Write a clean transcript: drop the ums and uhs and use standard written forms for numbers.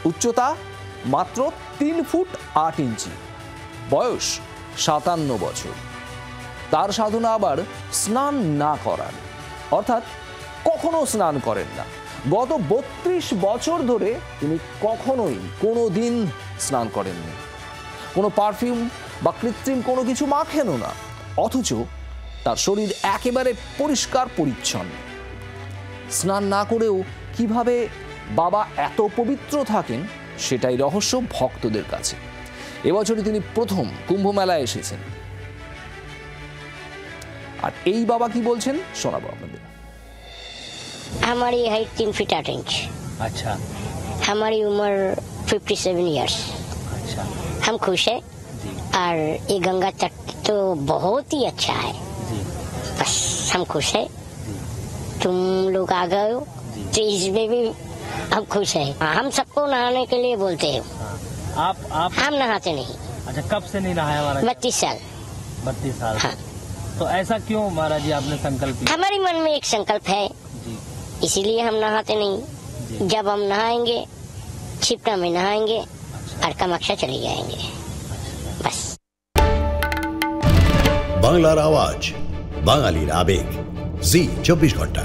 উচ্চতা মাত্র 3 ফুট 8 ইঞ্চি, বয়স 57 বছর। তার সাধনা আবার স্নান না করার, অর্থাৎ কখনো স্নান করেন না। গত 32 বছর ধরে তিনি কখনোই কোনো দিন স্নান করেননি, কোনো পারফিউম বা কৃত্রিম কোনো কিছু মাখেনও না, অথচ তার শরীর একেবারে পরিষ্কার পরিচ্ছন্ন। স্নান না করেও কিভাবে বাবা এত পবিত্র থাকেন সেটাই রহস্য ভক্তদের কাছে। এবছরই তিনি প্রথম কুম্ভ মেলায় এসেছেন। আর এই বাবা কি বলছেন শোনাবো আপনাদের। हमारी हाइट 3 फीट 8 इंच। अच्छा। हमारी उम्र 57 इयर्स। अच्छा। हम खुश हैं और ये गंगा तट तो बहुत ही अच्छा है। जी। बस हम खुश हैं, तुम लोग आ गए हो तो इसमें भी हम खुश हैं। हम सबको नहाने के लिए बोलते हैं। आप हम नहाते नहीं। अच्छा, कब से नहीं नहाया महाराज? 32 साल। 32 साल। हाँ। तो ऐसा क्यों महाराज जी आपने संकल्प लिया? हमारे मन में एक संकल्प है, जी। इसीलिए हम नहाते नहीं। जब हम नहाएंगे क्षिप्रा में नहाएंगे और कामाख्या चले जाएंगे, बस। বাংলার আওয়াজ, বাঙালির আবেগ, জি 24 ঘন্টা।